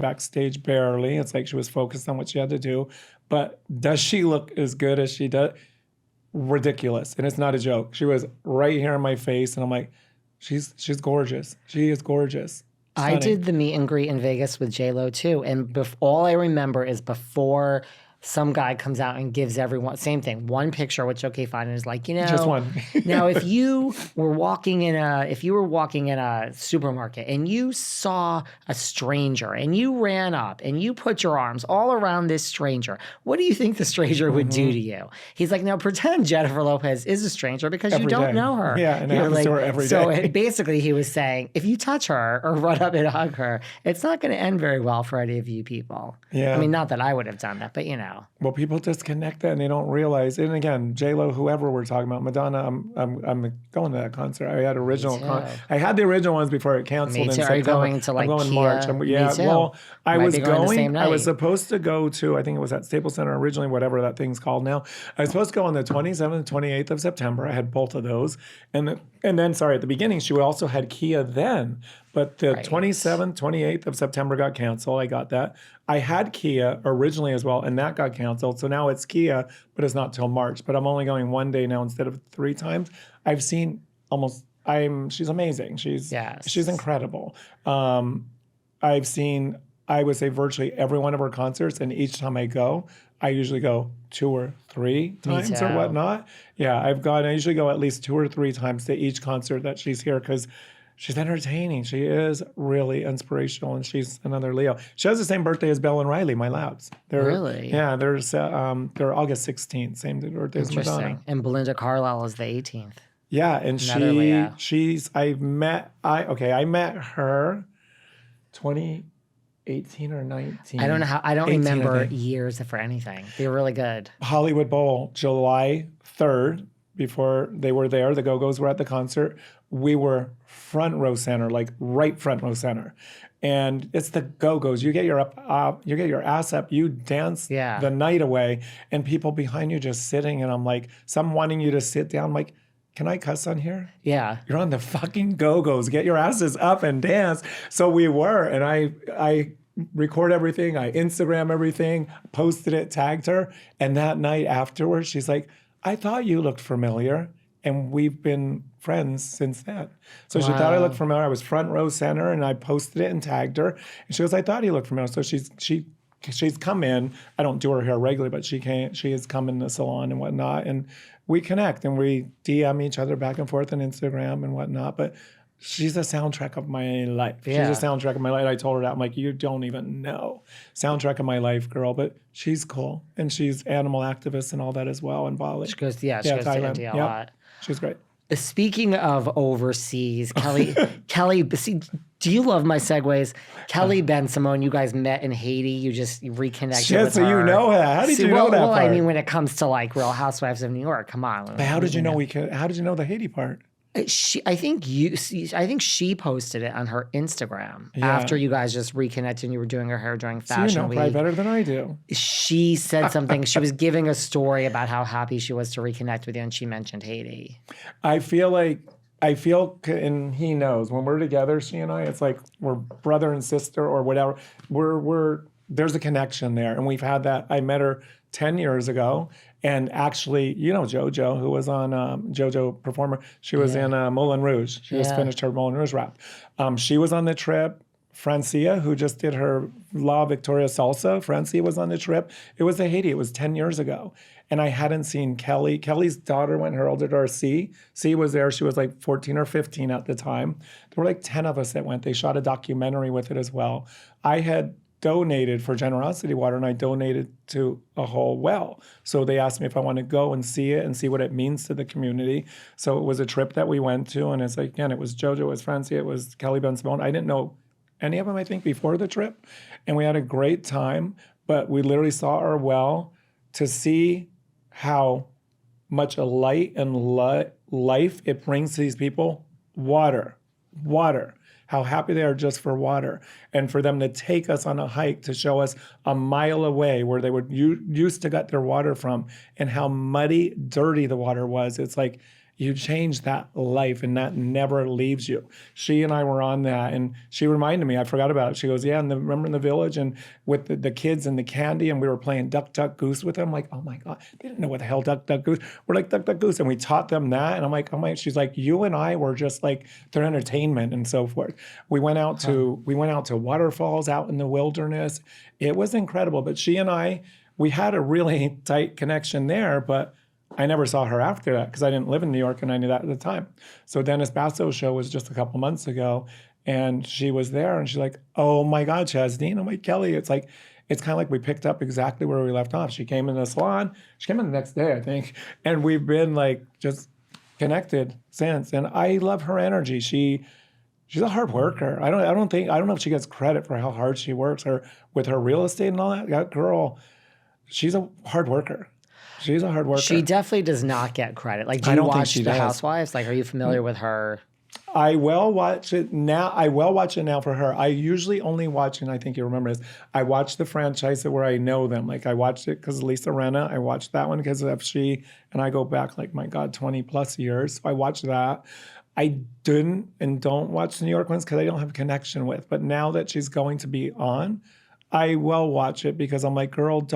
backstage barely. It's like she was focused on what she had to do. But does she look as good as she does? Ridiculous. And it's not a joke. She was right here in my face. And I'm like, she's gorgeous. She is gorgeous. Stunning. I did the meet and greet in Vegas with J-Lo too. And all I remember is before some guy comes out and gives everyone, same thing, one picture, which, okay, fine. And is like, just one. Now, if you were walking in a supermarket and you saw a stranger and you ran up and you put your arms all around this stranger, what do you think the stranger would do to you? He's like, now pretend Jennifer Lopez is a stranger because you don't know her. Yeah, and it happens to her every day. So basically he was saying, if you touch her or run up and hug her, it's not going to end very well for any of you people. Yeah. I mean, not that I would have done that, but Well, people disconnect that and they don't realize. And again, J-Lo, whoever we're talking about, Madonna, I'm going to that concert. I had I had the original ones before it canceled. Me too. Are you going to like I'm going Kia? March. Me too. Well, I was going. I was supposed to go to, I think it was at Staples Center originally, whatever that thing's called now. I was supposed to go on the 27th, 28th of September. I had both of those. And then, at the beginning, she also had Kia then. But the 27th, 28th of September got canceled. I got that. I had Kia originally as well, and that got canceled. So now it's Kia, but it's not till March. But I'm only going one day now instead of 3 times. I've seen she's amazing. She's incredible. I've seen, I would say, virtually every one of her concerts, and each time I go, I usually go 2 or 3 times or whatnot. Yeah, I usually go at least 2 or 3 times to each concert that she's here because she's entertaining. She is really inspirational, and she's another Leo. She has the same birthday as Belle and Riley, my Louds. Really? Yeah, they're August 16th, same birthday as Madonna. And Belinda Carlisle is the 18th. Yeah, and I met her 2018 or 19. I don't remember years for anything. They're really good. Hollywood Bowl, July 3rd, before they were there, the Go-Go's were at the concert. We were front row center, like right front row center. And it's the Go-Go's. You get your ass up, you dance the night away, and people behind you just sitting, and I'm like, some wanting you to sit down. I'm like, can I cuss on here? Yeah. You're on the fucking Go-Go's. Get your asses up and dance. So we were, and I record everything, I Instagram everything, posted it, tagged her, and that night afterwards, she's like, I thought you looked familiar. And we've been friends since then. So she thought I looked familiar. I was front row center, and I posted it and tagged her. And she goes, I thought he looked familiar. So she's come in. I don't do her hair regularly, but she has come in the salon and whatnot. And we connect, and we DM each other back and forth on Instagram and whatnot. But she's a soundtrack of my life. Yeah. She's a soundtrack of my life. I told her that. I'm like, you don't even know. Soundtrack of my life, girl. But she's cool. And she's animal activist and all that as well in Bali. She goes to India a lot. She's great. Speaking of overseas, Kelly, do you love my segues? Kelly Bensimon, you guys met in Haiti. You just reconnected with her. So you know her. How did you know that part? Well, I mean, when it comes to like Real Housewives of New York, come on. But how did you know How did you know the Haiti part? I think she posted it on her Instagram after you guys just reconnected and you were doing her hair during Fashion Week. Probably better than I do. She said something. She was giving a story about how happy she was to reconnect with you, and she mentioned Haiti. I feel, and he knows, when we're together, she and I, it's like we're brother and sister or whatever. There's a connection there, and we've had that. I met her 10 years ago. And actually, JoJo, who was on JoJo Performer, she was in Moulin Rouge. She just finished her Moulin Rouge rap. She was on the trip. Francia, who just did her La Victoria Salsa, Francia was on the trip. It was in Haiti. It was 10 years ago. And I hadn't seen Kelly. Kelly's daughter went, her older daughter, C. C was there. She was like 14 or 15 at the time. There were like 10 of us that went. They shot a documentary with it as well. I had donated for Generosity Water, and I donated to a whole well. So they asked me if I want to go and see it and see what it means to the community. So it was a trip that we went to, and it's like, again, it was JoJo, it was Francia, it was Kelly Bensimon. I didn't know any of them, I think, before the trip. And we had a great time, but we literally saw our well to see how much a light and life it brings to these people. Water. How happy they are just for water. And for them to take us on a hike to show us a mile away where they would used to get their water from, and how muddy, dirty the water was. It's like, you change that life and that never leaves you. She and I were on that, and she reminded me, I forgot about it. She goes, yeah, and remember in the village and with the kids and the candy, and we were playing duck, duck, goose with them. I'm like, oh my God, they didn't know what the hell duck, duck, goose. We're like duck, duck, goose. And we taught them that. And I'm like, oh my, she's like, you and I were just like their entertainment and so forth. We went out to waterfalls out in the wilderness. It was incredible. But she and I, we had a really tight connection there, but I never saw her after that because I didn't live in New York and I knew that at the time. So Dennis Basso's show was just a couple months ago and she was there and she's like, oh my God, Chaz Dean. I'm like, Kelly, it's kind of like we picked up exactly where we left off. She came in the salon. She came in the next day, I think. And we've been like just connected since. And I love her energy. She's a hard worker. I don't know if she gets credit for how hard she works with her real estate and all that. That girl, she's a hard worker. She's a hard worker. She definitely does not get credit. Like, do you watch The Housewives? Like, are you familiar with her? I will watch it now. I will watch it now for her. I usually only watch, and I think you remember this, I watch the franchise where I know them. Like, I watched it because of Lisa Rinna. I watched that one because of she, and I go back, like, my God, 20 plus years. So I watched that. I didn't and don't watch the New York ones because I don't have a connection with. But now that she's going to be on, I will watch it because I'm like, girl,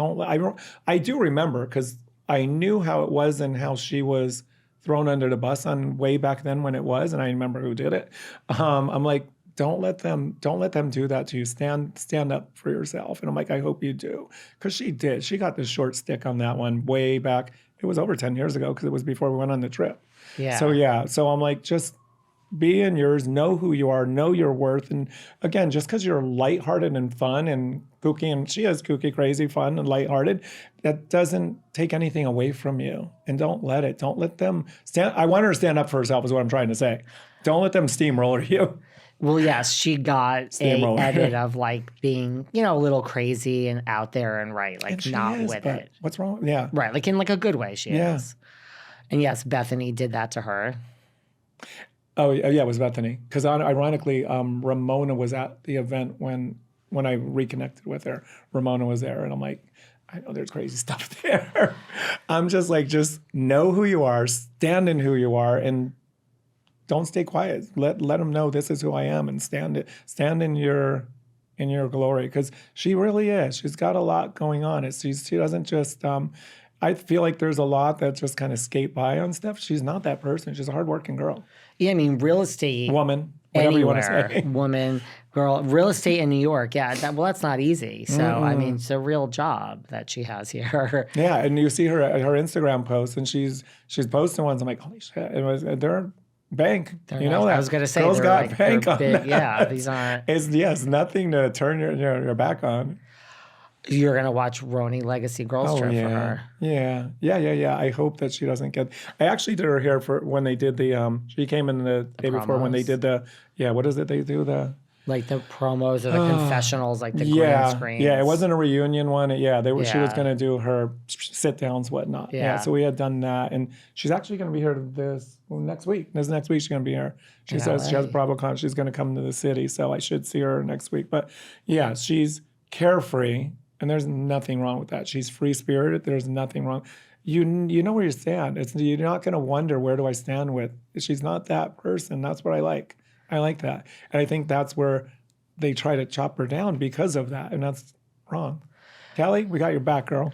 I do remember because I knew how it was and how she was thrown under the bus on way back then when it was, and I remember who did it. I'm like, don't let them do that to you. Stand up for yourself. And I'm like, I hope you do, because she did. She got the short stick on that one way back. It was over 10 years ago because it was before we went on the trip. Yeah. So I'm like, just be in yours, know who you are, know your worth. And again, just because you're lighthearted and fun and kooky, and she is kooky, crazy, fun, and lighthearted, that doesn't take anything away from you. And don't let them stand. I want her to stand up for herself is what I'm trying to say. Don't let them steamroller you. Well, yes, she got an edit of like being, a little crazy and out there and right, like not with it. What's wrong? Yeah. Right. Like in like a good way she is. And yes, Bethany did that to her. Oh, yeah, it was Bethany. Because ironically, Ramona was at the event when I reconnected with her. Ramona was there, and I'm like, I know there's crazy stuff there. I'm just like, just know who you are, stand in who you are, and don't stay quiet. Let them know this is who I am, and stand in your glory. Because she really is. She's got a lot going on. She doesn't just. I feel like there's a lot that just kind of skate by on stuff. She's not that person. She's a hardworking girl. Yeah, I mean, real estate. Woman. Whatever you want to say. Woman, girl, real estate in New York. Yeah, that's not easy. So, I mean, it's a real job that she has here. Yeah, and you see her Instagram posts, and she's posting ones. I'm like, holy shit. They're bank. Know that. I was going to say, girls got like, bank on big, that. Yeah, these aren't. It's nothing to turn your back on. You're going to watch Roni Legacy Girls Trip for her. Yeah. I hope that she doesn't get... I actually did her hair for when they did the... She came in the day before when they did the... Yeah, what is it they do? Like the promos or the confessionals, like the green screens. Yeah, it wasn't a reunion one. She was going to do her sit-downs, whatnot. Yeah, so we had done that. And she's actually going to be here next week. This next week she's going to be here. She says she has BravoCon. She's going to come to the city, so I should see her next week. But yeah, she's carefree. And there's nothing wrong with that. She's free-spirited. There's nothing wrong. You know where you stand. You're not going to wonder, where do I stand with? She's not that person. That's what I like. I like that. And I think that's where they try to chop her down because of that. And that's wrong. Kelly, we got your back, girl.